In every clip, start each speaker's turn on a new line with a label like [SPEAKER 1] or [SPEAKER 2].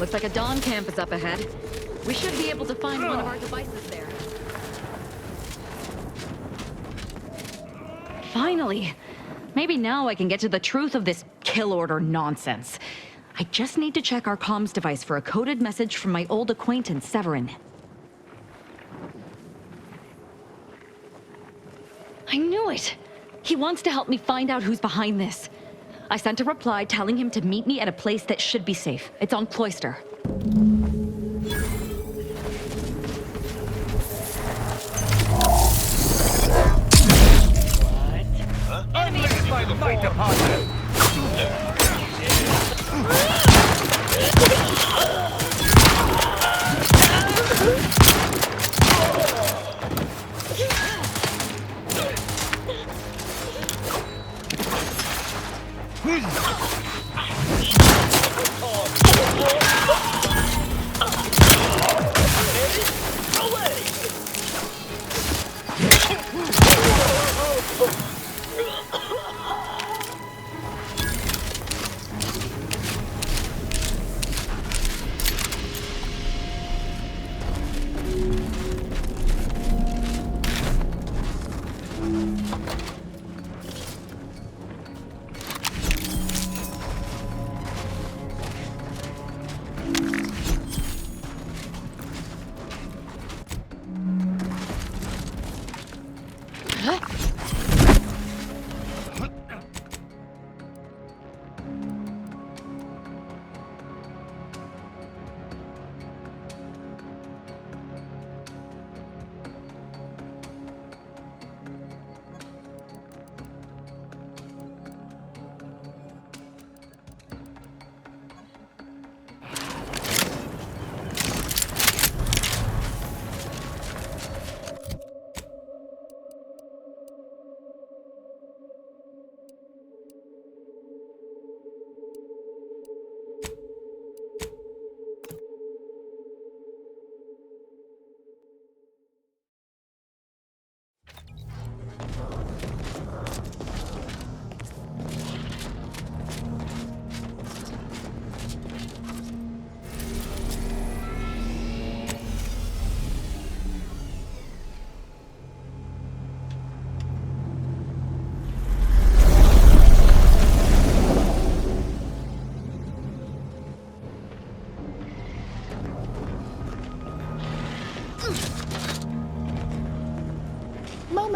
[SPEAKER 1] Looks like a Dawn camp is up ahead. We should be able to find one of our devices there. Finally! Maybe now I can get to the truth of this kill order nonsense. I just need to check our comms device for a coded message from my old acquaintance, Severin. I knew it! He wants to help me find out who's behind this. I sent a reply telling him to meet me at a place that should be safe. It's on Cloister.
[SPEAKER 2] Fight upon them!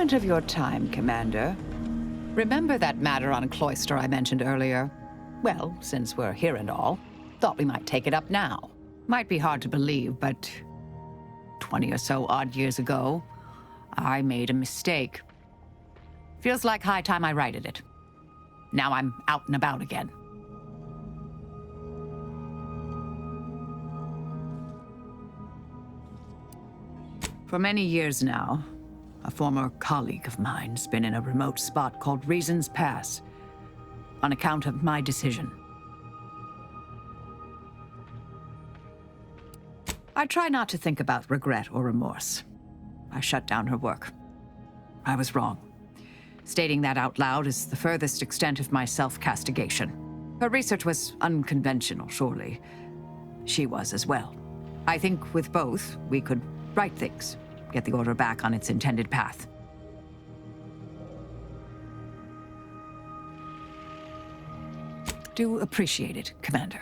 [SPEAKER 3] Moment of your time, Commander. Remember that matter on Cloister I mentioned earlier? Well, since we're here and all, thought we might take it up now. Might be hard to believe, but 20 or so odd years ago, I made a mistake. Feels like high time I righted it. Now I'm out and about again. For many years now, a former colleague of mine's been in a remote spot called Reasons Pass, on account of my decision. I try not to think about regret or remorse. I shut down her work. I was wrong. Stating that out loud is the furthest extent of my self-castigation. Her research was unconventional, surely. She was as well. I think with both, we could right things. Get the Order back on its intended path. Do appreciate it, Commander.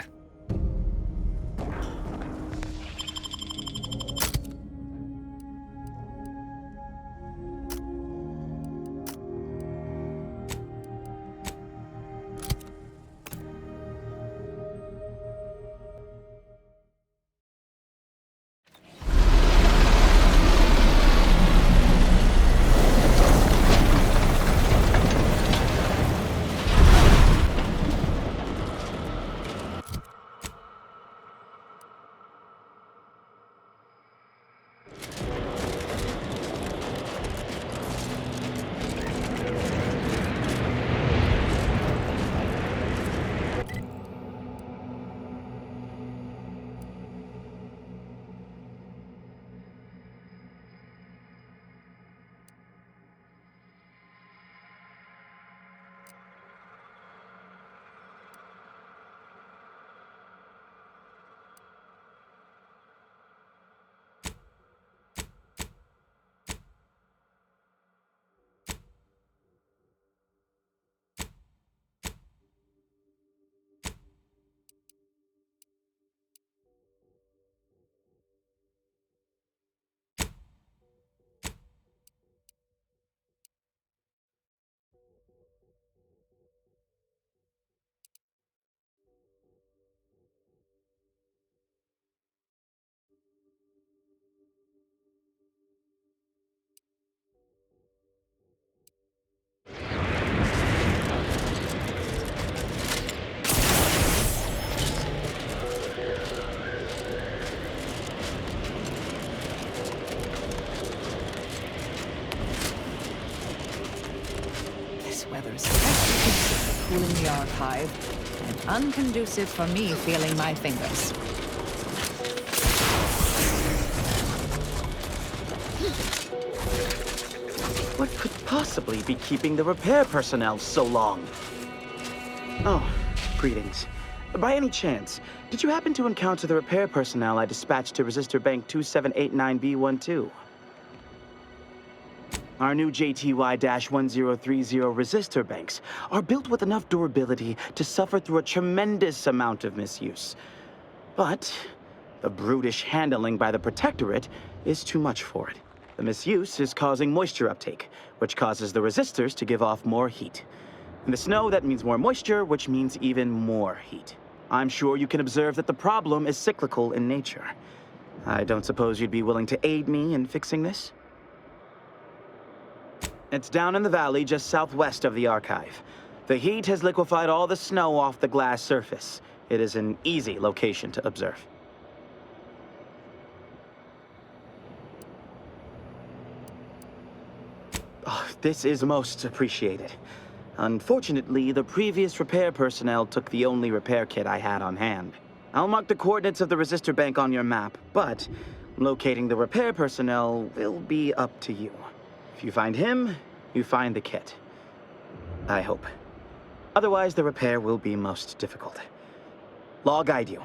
[SPEAKER 3] rather especially conducive to cooling the archive, and unconducive for me feeling my fingers.
[SPEAKER 2] What could possibly be keeping the repair personnel so long? Oh, greetings. By any chance, did you happen to encounter the repair personnel I dispatched to Resistor Bank 2789B12? Our new JTY-1030 resistor banks are built with enough durability to suffer through a tremendous amount of misuse. But the brutish handling by the Protectorate is too much for it. The misuse is causing moisture uptake, which causes the resistors to give off more heat. In the snow, that means more moisture, which means even more heat. I'm sure you can observe that the problem is cyclical in nature. I don't suppose you'd be willing to aid me in fixing this? It's down in the valley just southwest of the archive. The heat has liquefied all the snow off the glass surface. It is an easy location to observe. Oh, this is most appreciated. Unfortunately, the previous repair personnel took the only repair kit I had on hand. I'll mark the coordinates of the resistor bank on your map, but locating the repair personnel will be up to you. If you find him, you find the kit. I hope. Otherwise, the repair will be most difficult. I'll guide you.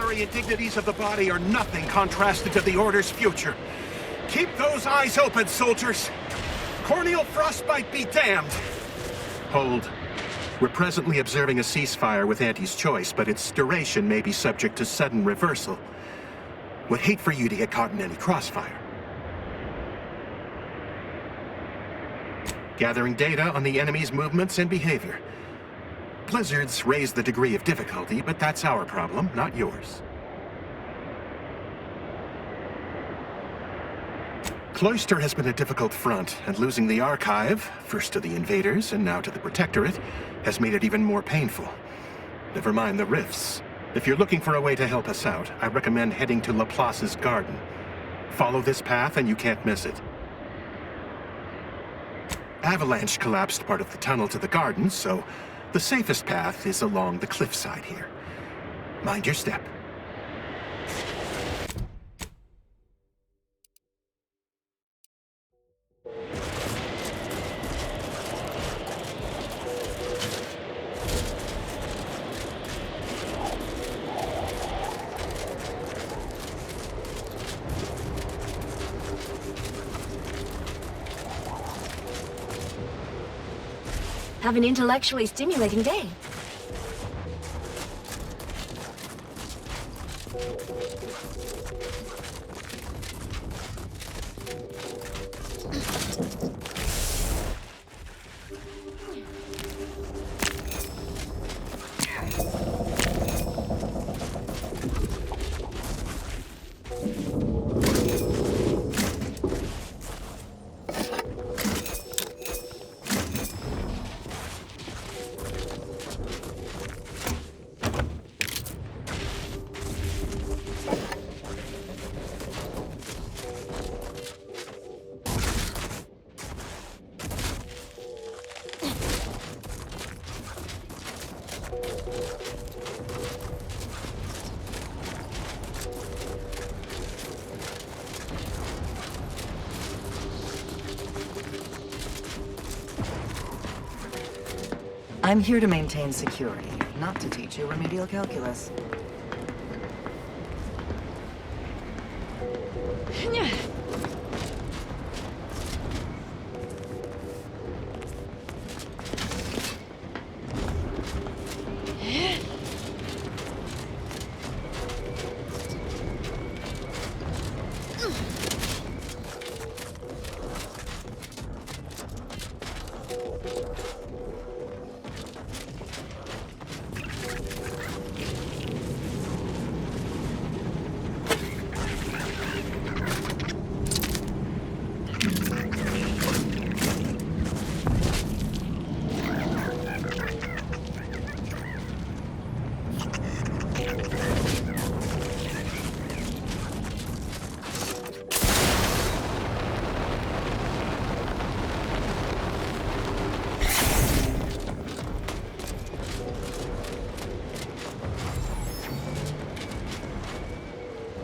[SPEAKER 4] temporary indignities of the body are nothing contrasted to the Order's future. Keep those eyes open, soldiers! Corneal frostbite be damned! Hold. We're presently observing a ceasefire with Auntie's choice, but its duration may be subject to sudden reversal. Would hate for you to get caught in any crossfire. Gathering data on the enemy's movements and behavior. Blizzards raise the degree of difficulty, but that's our problem, not yours. Cloister has been a difficult front, and losing the Archive, first to the invaders and now to the Protectorate, has made it even more painful. Never mind the rifts. If you're looking for a way to help us out, I recommend heading to Laplace's garden. Follow this path and you can't miss it. Avalanche collapsed part of the tunnel to the garden, so the safest path is along the cliffside here. Mind your step.
[SPEAKER 5] Have an intellectually stimulating day.
[SPEAKER 6] I'm here to maintain security, not to teach you remedial calculus.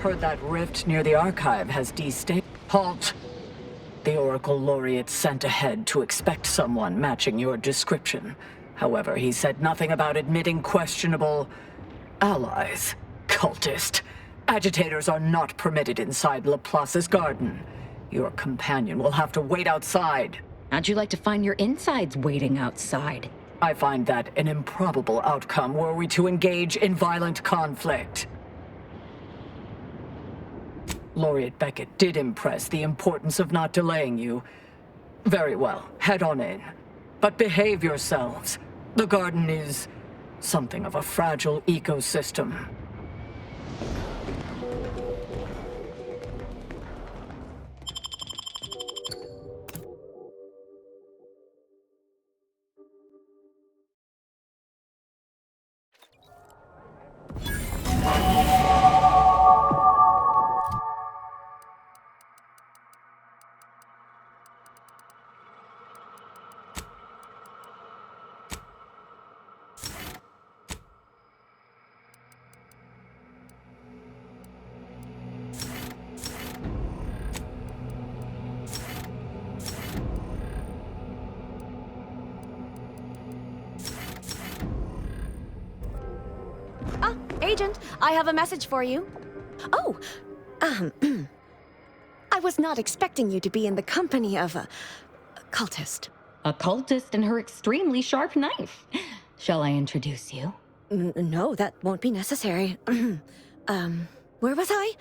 [SPEAKER 7] Heard that rift near the Archive has destabilized. Halt! The Oracle Laureate sent ahead to expect someone matching your description. However, he said nothing about admitting questionable allies. Cultist. Agitators are not permitted inside Laplace's garden. Your companion will have to wait outside.
[SPEAKER 1] How'd you like to find your insides waiting outside?
[SPEAKER 7] I find that an improbable outcome were we to engage in violent conflict. Laureate Beckett did impress the importance of not delaying you. Very well, head on in. But behave yourselves. The garden is something of a fragile ecosystem.
[SPEAKER 5] Agent, I have a message for you. Oh, I was not expecting you to be in the company of a cultist.
[SPEAKER 1] A cultist and her extremely sharp knife. Shall I introduce you?
[SPEAKER 5] No, that won't be necessary. Where was I?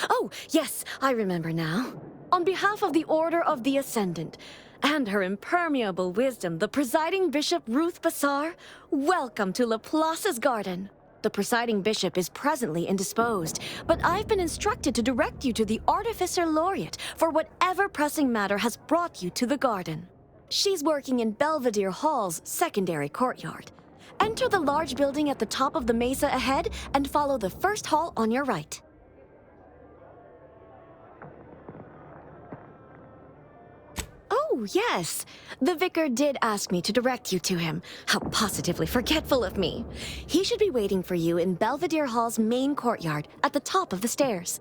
[SPEAKER 5] Oh, yes, I remember now. On behalf of the Order of the Ascendant and her impermeable wisdom, the presiding bishop Ruth Bassar, welcome to Laplace's garden. The presiding bishop is presently indisposed, but I've been instructed to direct you to the Artificer Laureate for whatever pressing matter has brought you to the garden. She's working in Belvedere Hall's secondary courtyard. Enter the large building at the top of the mesa ahead and follow the first hall on your right. Oh, yes. The vicar did ask me to direct you to him. How positively forgetful of me. He should be waiting for you in Belvedere Hall's main courtyard at the top of the stairs.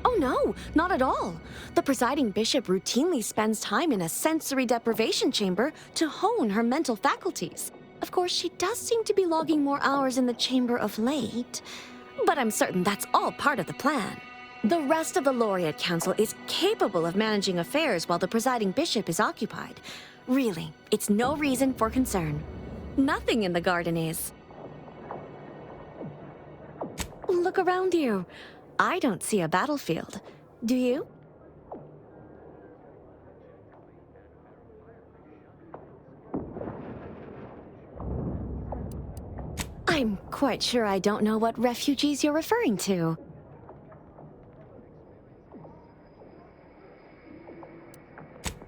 [SPEAKER 5] Oh no, not at all. The presiding bishop routinely spends time in a sensory deprivation chamber to hone her mental faculties. Of course, she does seem to be logging more hours in the chamber of late, but I'm certain that's all part of the plan. The rest of the Laureate Council is capable of managing affairs while the presiding bishop is occupied. Really, it's no reason for concern. Nothing in the garden is. Look around you. I don't see a battlefield. Do you? I'm quite sure I don't know what refugees you're referring to.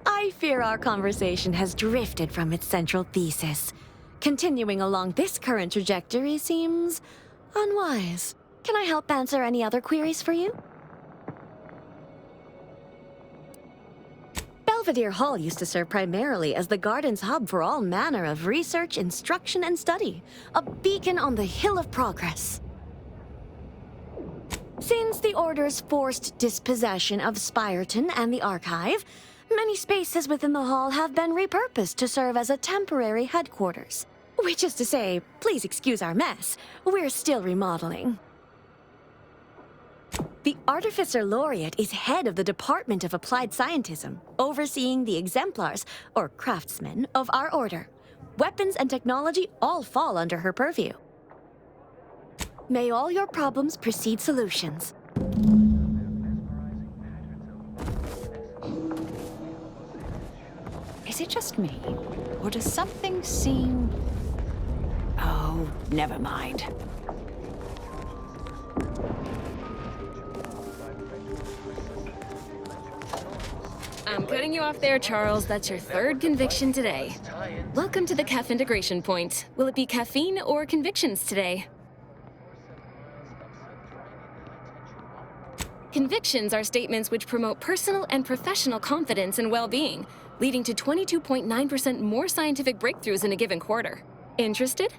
[SPEAKER 5] I fear our conversation has drifted from its central thesis. Continuing along this current trajectory seems unwise. Can I help answer any other queries for you? Belvedere Hall used to serve primarily as the garden's hub for all manner of research, instruction, and study. A beacon on the hill of progress. Since the Order's forced dispossession of Spireton and the Archive, many spaces within the hall have been repurposed to serve as a temporary headquarters. Which is to say, please excuse our mess. We're still remodeling. The Artificer Laureate is head of the Department of Applied Scientism, overseeing the exemplars, or craftsmen, of our order. Weapons and technology all fall under her purview. May all your problems precede solutions.
[SPEAKER 3] Is it just me? Or does something seem... Oh, never mind.
[SPEAKER 8] I'm cutting you off there, Charles. That's your third conviction today. Welcome to the CAF integration point. Will it be caffeine or convictions today? Convictions are statements which promote personal and professional confidence and well-being, leading to 22.9% more scientific breakthroughs in a given quarter. Interested?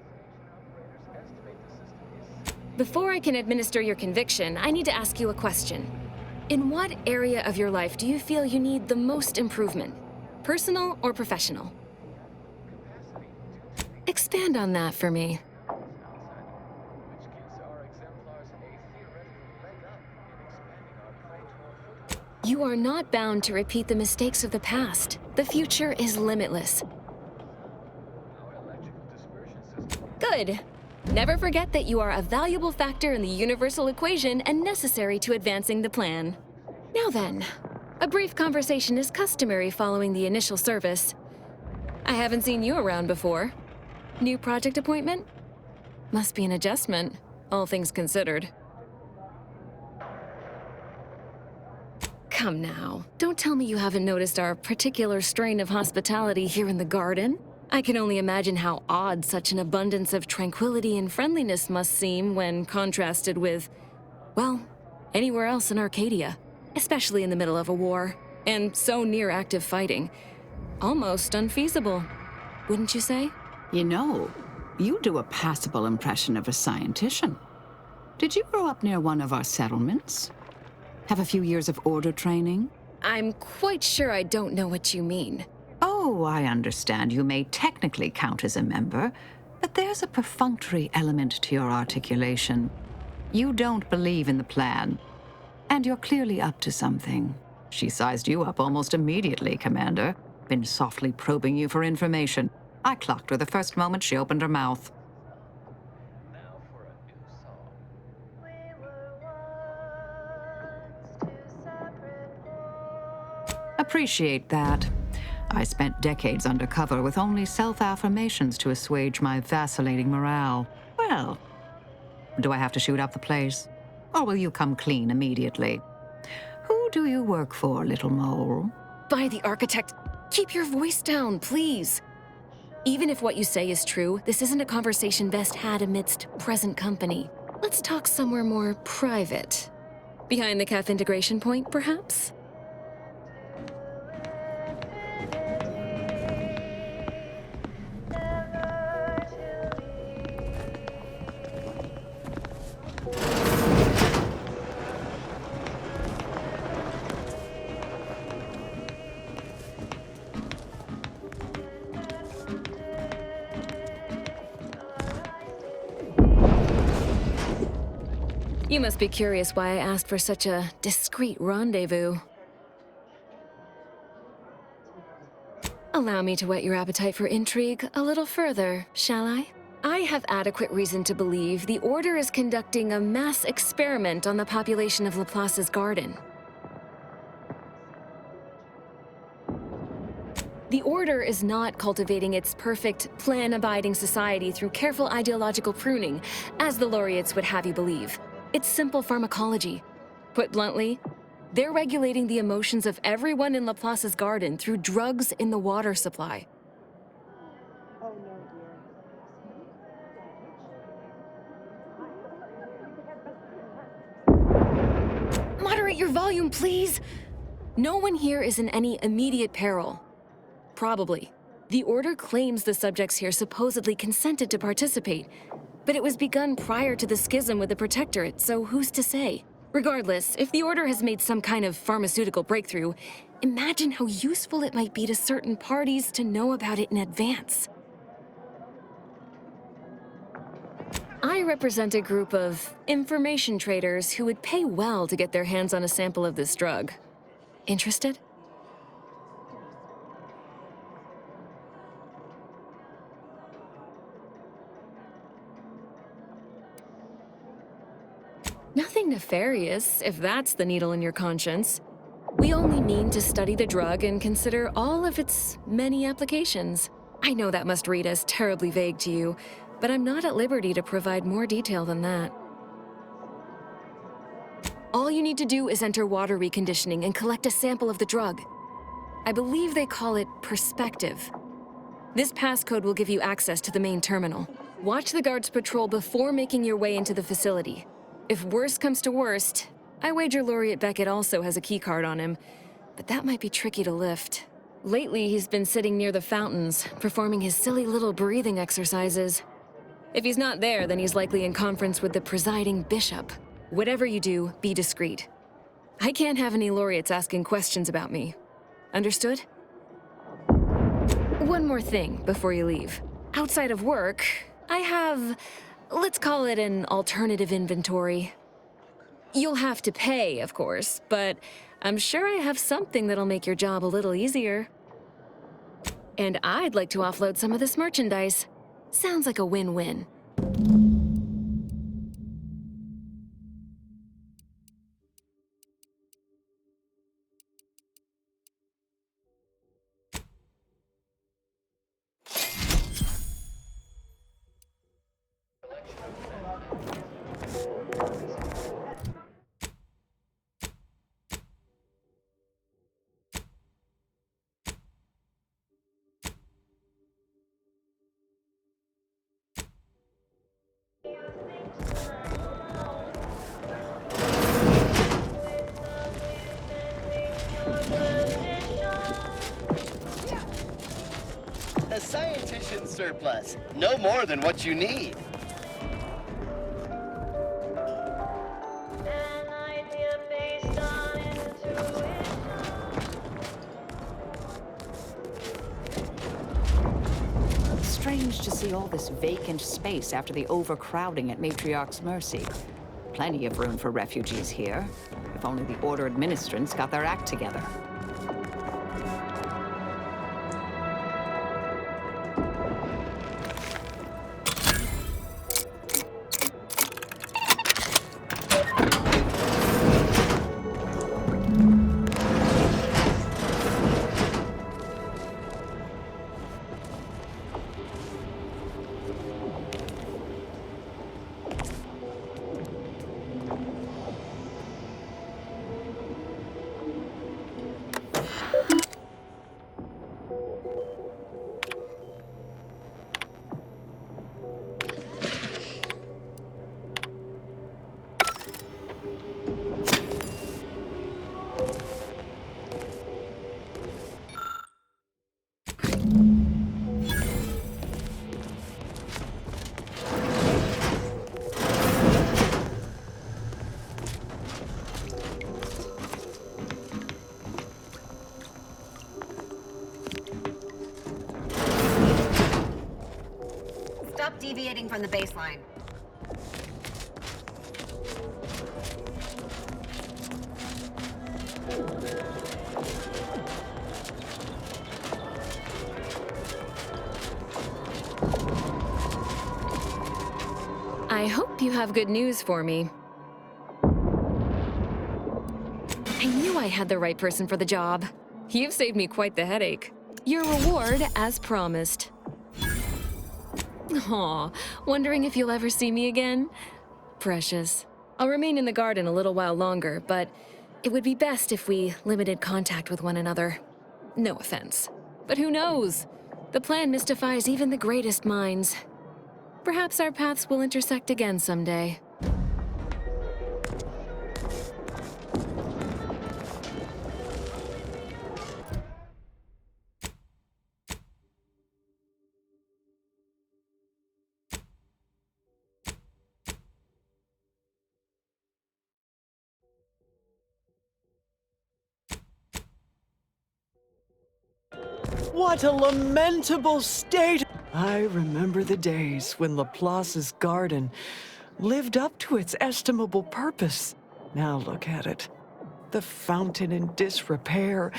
[SPEAKER 8] Before I can administer your conviction, I need to ask you a question. In what area of your life do you feel you need the most improvement? Personal or professional? Expand on that for me. You are not bound to repeat the mistakes of the past. The future is limitless. Good. Never forget that you are a valuable factor in the universal equation and necessary to advancing the plan. Now then, a brief conversation is customary following the initial service. I haven't seen you around before. New project appointment? Must be an adjustment, all things considered. Come now, don't tell me you haven't noticed our particular strain of hospitality here in the garden. I can only imagine how odd such an abundance of tranquility and friendliness must seem when contrasted with, well, anywhere else in Arcadia, especially in the middle of a war, and so near active fighting. Almost unfeasible, wouldn't you say?
[SPEAKER 3] You know, you do a passable impression of a scientician. Did you grow up near one of our settlements? Have a few years of order training?
[SPEAKER 8] I'm quite sure I don't know what you mean.
[SPEAKER 3] Oh, Oh, I understand you may technically count as a member, but there's a perfunctory element to your articulation. You don't believe in the plan, and you're clearly up to something. She sized you up almost immediately, Commander. Been softly probing you for information. I clocked her the first moment she opened her mouth. Appreciate that. I spent decades undercover with only self-affirmations to assuage my vacillating morale. Well, do I have to shoot up the place? Or will you come clean immediately? Who do you work for, little mole?
[SPEAKER 8] By the architect, keep your voice down, please. Even if what you say is true, this isn't a conversation best had amidst present company. Let's talk somewhere more private. Behind the CAF integration point, perhaps? You must be curious why I asked for such a discreet rendezvous. Allow me to whet your appetite for intrigue a little further, shall I? I have adequate reason to believe the Order is conducting a mass experiment on the population of Laplace's garden. The Order is not cultivating its perfect, plan-abiding society through careful ideological pruning, as the laureates would have you believe. It's simple pharmacology. Put bluntly, they're regulating the emotions of everyone in Laplace's garden through drugs in the water supply. Moderate your volume, please! No one here is in any immediate peril. Probably. The Order claims the subjects here supposedly consented to participate, but it was begun prior to the schism with the Protectorate, so who's to say? Regardless, if the Order has made some kind of pharmaceutical breakthrough, imagine how useful it might be to certain parties to know about it in advance. I represent a group of information traders who would pay well to get their hands on a sample of this drug. Interested? Nothing nefarious, if that's the needle in your conscience. We only mean to study the drug and consider all of its many applications. I know that must read as terribly vague to you, but I'm not at liberty to provide more detail than that. All you need to do is enter water reconditioning and collect a sample of the drug. I believe they call it perspective. This passcode will give you access to the main terminal. Watch the guards patrol before making your way into the facility. If worst comes to worst, I wager Laureate Beckett also has a keycard on him, but that might be tricky to lift. Lately, he's been sitting near the fountains, performing his silly little breathing exercises. If he's not there, then he's likely in conference with the presiding bishop. Whatever you do, be discreet. I can't have any laureates asking questions about me. Understood? One more thing before you leave. Outside of work, I have... let's call it an alternative inventory. You'll have to pay, of course, but I'm sure I have something that'll make your job a little easier. And I'd like to offload some of this merchandise. Sounds like a win-win.
[SPEAKER 9] A scientician's surplus. No more than what you need.
[SPEAKER 3] strange to see all this vacant space after the overcrowding at Matriarch's Mercy. Plenty of room for refugees here. If only the Order administrants got their act together.
[SPEAKER 10] Stop deviating from the baseline.
[SPEAKER 8] I hope you have good news for me. I knew I had the right person for the job. You've saved me quite the headache. Your reward, as promised. Aw, wondering if you'll ever see me again? Precious. I'll remain in the garden a little while longer, but it would be best if we limited contact with one another. No offense. But who knows? The plan mystifies even the greatest minds. Perhaps our paths will intersect again someday.
[SPEAKER 11] What a lamentable state! I remember the days when Laplace's garden lived up to its estimable purpose. Now look at it. The fountain in disrepair,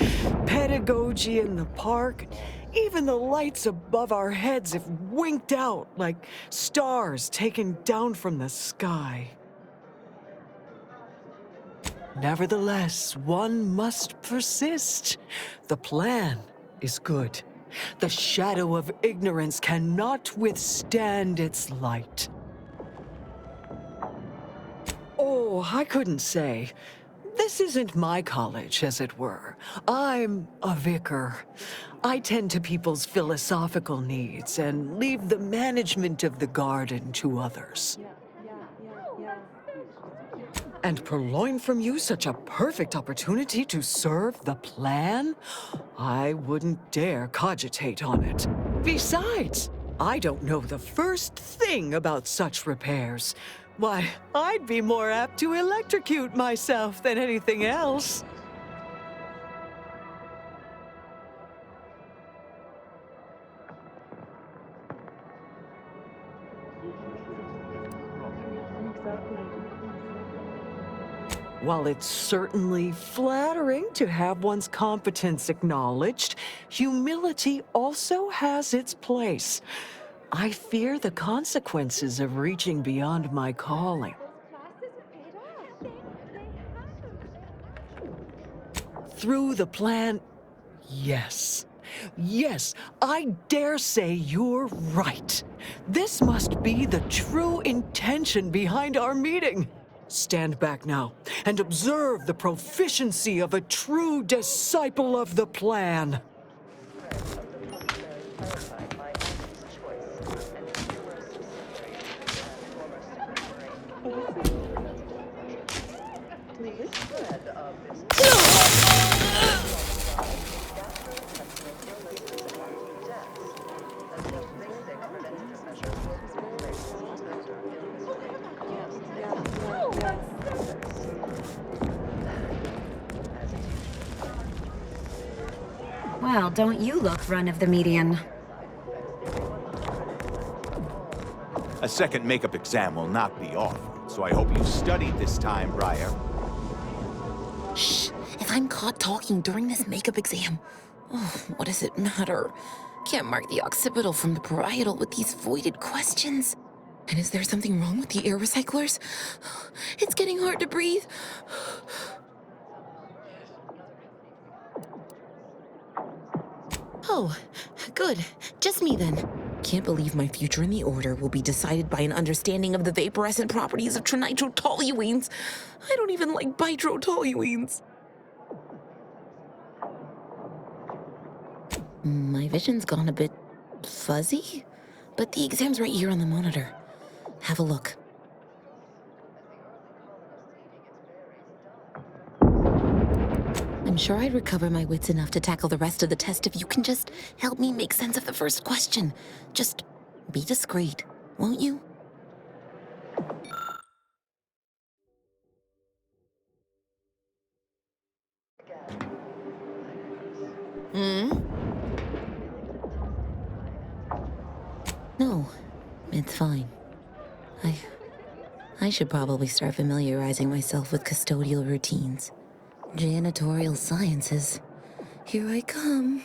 [SPEAKER 11] pedagogy in the park, even the lights above our heads have winked out like stars taken down from the sky. Nevertheless, one must persist. The plan is good. The shadow of ignorance cannot withstand its light. Oh, I couldn't say. This isn't my college, as it were. I'm a vicar. I tend to people's philosophical needs and leave the management of the garden to others. And purloin from you such a perfect opportunity to serve the plan? I wouldn't dare cogitate on it. Besides, I don't know the first thing about such repairs. Why, I'd be more apt to electrocute myself than anything else. While it's certainly flattering to have one's competence acknowledged, humility also has its place. I fear the consequences of reaching beyond my calling. Through the plan, yes. Yes, I dare say you're right. This must be the true intention behind our meeting. Stand back now and observe the proficiency of a true disciple of the plan.
[SPEAKER 10] Well, don't you look run of the median.
[SPEAKER 12] A second makeup exam will not be offered, so I hope you studied this time, Briar.
[SPEAKER 13] Shh! If I'm caught talking during this makeup exam, oh, what does it matter? Can't mark the occipital from the parietal with these voided questions. And is there something wrong with the air recyclers? It's getting hard to breathe. Oh, good. Just me then. Can't believe my future in the Order will be decided by an understanding of the vaporescent properties of trinitrotoluenes. I don't even like bitrotoluenes. My vision's gone a bit fuzzy, but the exam's right here on the monitor. Have a look. I'm sure I'd recover my wits enough to tackle the rest of the test if you can just help me make sense of the first question. Just be discreet, won't you? No, it's fine. I should probably start familiarizing myself with custodial routines. Janitorial sciences. Here I come.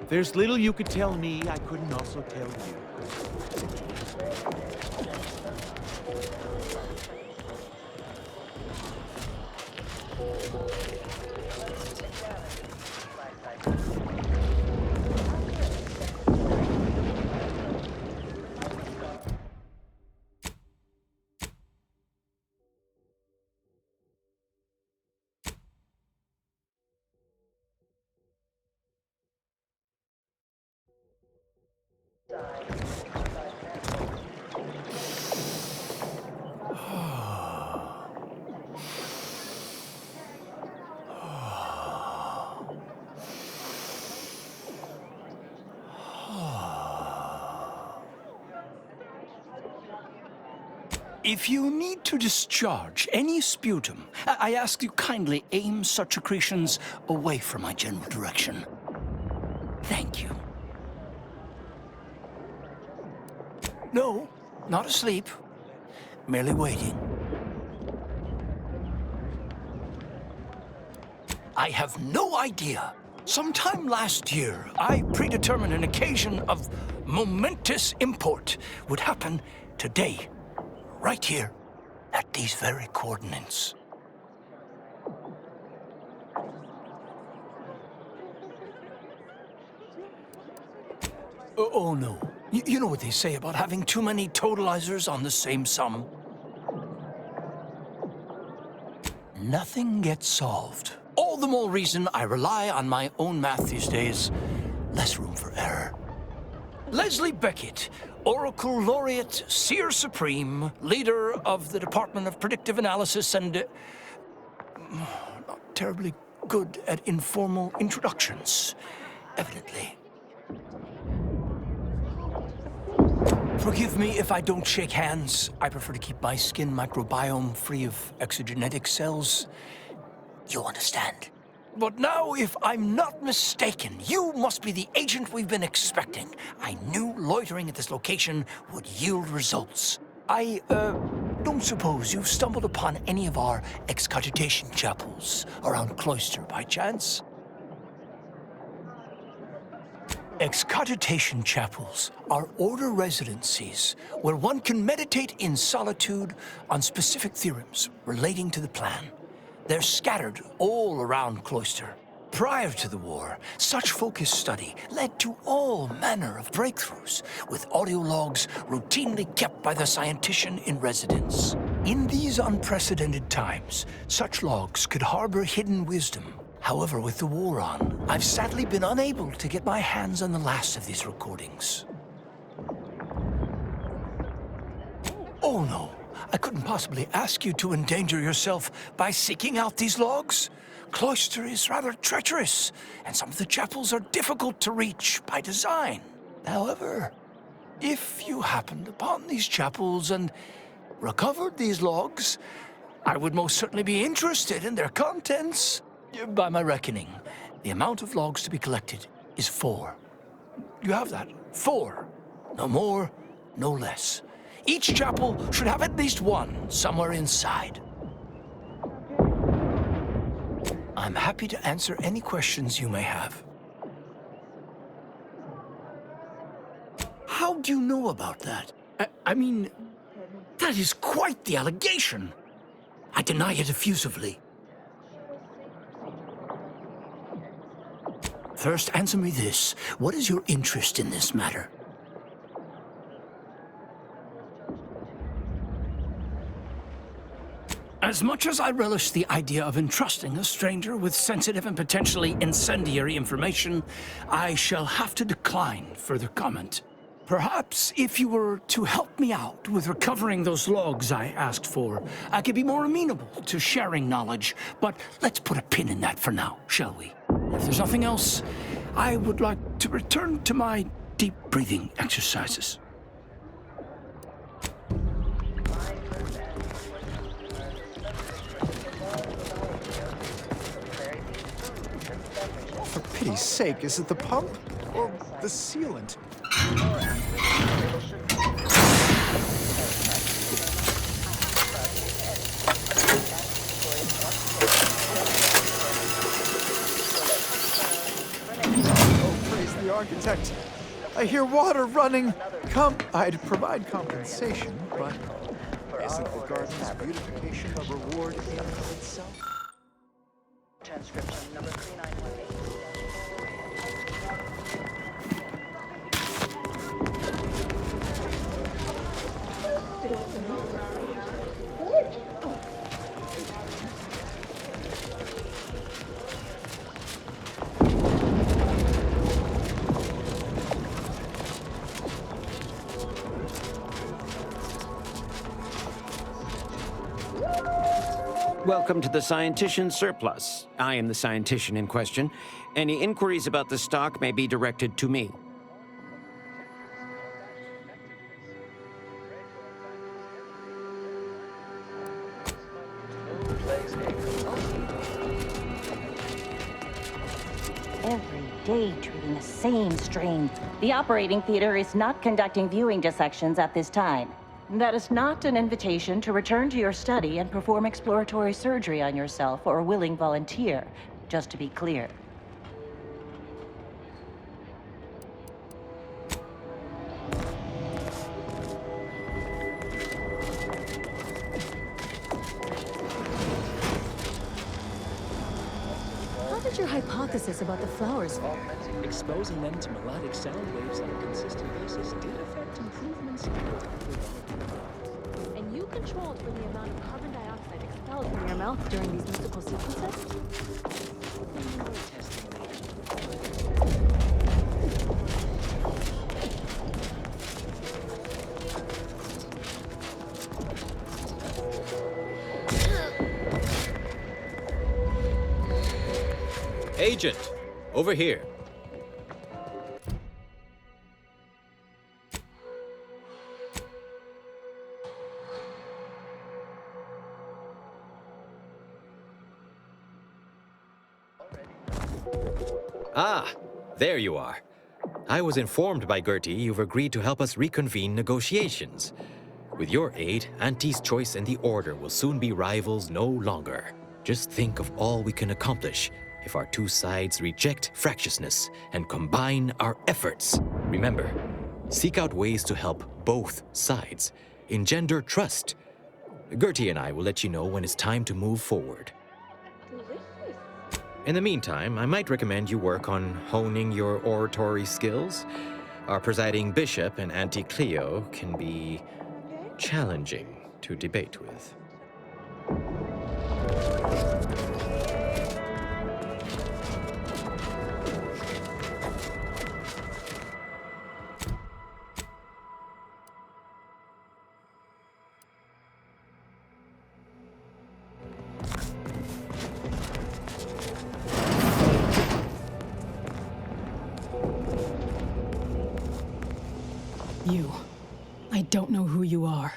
[SPEAKER 12] There's little you could tell me I couldn't also tell you.
[SPEAKER 14] If you need to discharge any sputum, I ask you kindly aim such accretions away from my general direction. Thank you. No, not asleep. Merely waiting. I have no idea. Sometime last year, I predetermined an occasion of momentous import would happen today. Right here, at these very coordinates. Oh no. You know what they say about having too many totalizers on the same sum? Nothing gets solved. All the more reason I rely on my own math these days. Less room for error. Leslie Beckett, Oracle Laureate, Seer Supreme, leader of the Department of Predictive Analysis, and not terribly good at informal introductions, evidently. Forgive me if I don't shake hands. I prefer to keep my skin microbiome free of exogenetic cells. You'll understand. But now, if I'm not mistaken, you must be the agent we've been expecting. I knew loitering at this location would yield results. I, don't suppose you've stumbled upon any of our excogitation chapels around Cloister by chance? Excogitation chapels are order residencies where one can meditate in solitude on specific theorems relating to the plan. They're scattered all around Cloister. Prior to the war, such focused study led to all manner of breakthroughs, with audio logs routinely kept by the scientician in residence. In these unprecedented times, such logs could harbor hidden wisdom. However, with the war on, I've sadly been unable to get my hands on the last of these recordings. Oh no. I couldn't possibly ask you to endanger yourself by seeking out these logs. Cloister is rather treacherous, and some of the chapels are difficult to reach by design. However, if you happened upon these chapels and recovered these logs, I would most certainly be interested in their contents. By my reckoning, the amount of logs to be collected is 4. You have that? 4. No more, no less. Each chapel should have at least one somewhere inside. I'm happy to answer any questions you may have. How do you know about that? I mean, that is quite the allegation. I deny it effusively. First, answer me this. What is your interest in this matter? As much as I relish the idea of entrusting a stranger with sensitive and potentially incendiary information, I shall have to decline further comment. Perhaps if you were to help me out with recovering those logs I asked for, I could be more amenable to sharing knowledge, but let's put a pin in that for now, shall we? If there's nothing else, I would like to return to my deep breathing exercises.
[SPEAKER 12] For pity's sake, is it the pump or the sealant? Oh, praise the architect. I hear water running. I'd provide compensation, but isn't the garden's beautification a reward in and of itself? Transcription number 3918.
[SPEAKER 15] Welcome to the Scientician Surplus. I am the scientician in question. Any inquiries about the stock may be directed to me.
[SPEAKER 16] Every day treating the same strain. The operating theater is not conducting viewing dissections at this time. That is not an invitation to return to your study and perform exploratory surgery on yourself or a willing volunteer, just to be clear.
[SPEAKER 17] How did your hypothesis about the flowers fall?
[SPEAKER 18] Exposing them to melodic sound waves on a consistent basis did affect improvements.
[SPEAKER 17] And you controlled for the amount of carbon dioxide expelled from your mouth during these musical sequences?
[SPEAKER 19] Agent, over here. Ah, there you are. I was informed by Gertie you've agreed to help us reconvene negotiations. With your aid, Auntie's Choice and the Order will soon be rivals no longer. Just think of all we can accomplish if our two sides reject fractiousness and combine our efforts. Remember, seek out ways to help both sides. Engender trust. Gertie and I will let you know when it's time to move forward. In the meantime, I might recommend you work on honing your oratory skills. Our presiding bishop and Auntie Cleo can be challenging to debate with.
[SPEAKER 17] I don't know who you are.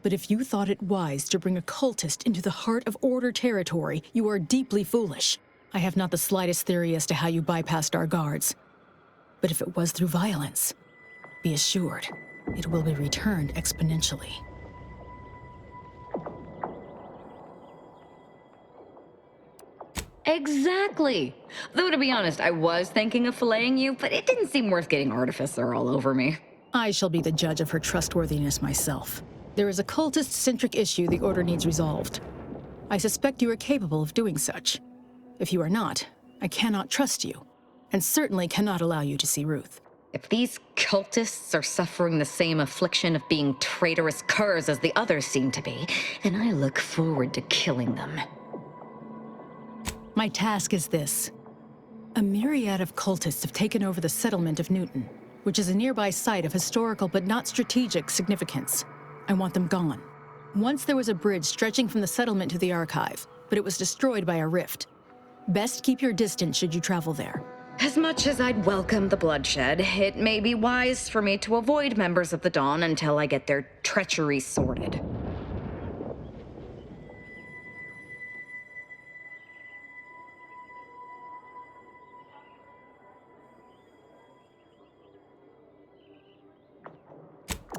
[SPEAKER 17] But if you thought it wise to bring a cultist into the heart of Order territory, you are deeply foolish. I have not the slightest theory as to how you bypassed our guards. But if it was through violence, be assured, it will be returned exponentially.
[SPEAKER 20] Exactly. Though, to be honest, I was thinking of filleting you, but it didn't seem worth getting Artificer all over me.
[SPEAKER 17] I shall be the judge of her trustworthiness myself. There is a cultist-centric issue the Order needs resolved. I suspect you are capable of doing such. If you are not, I cannot trust you, and certainly cannot allow you to see Ruth.
[SPEAKER 20] If these cultists are suffering the same affliction of being traitorous curs as the others seem to be, then I look forward to killing them.
[SPEAKER 17] My task is this. A myriad of cultists have taken over the settlement of Newton, which is a nearby site of historical but not strategic significance. I want them gone. Once there was a bridge stretching from the settlement to the archive, but it was destroyed by a rift. Best keep your distance should you travel there.
[SPEAKER 20] As much as I'd welcome the bloodshed, it may be wise for me to avoid members of the Dawn until I get their treachery sorted.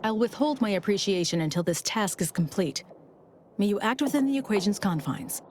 [SPEAKER 17] I'll withhold my appreciation until this task is complete. May you act within the equation's confines.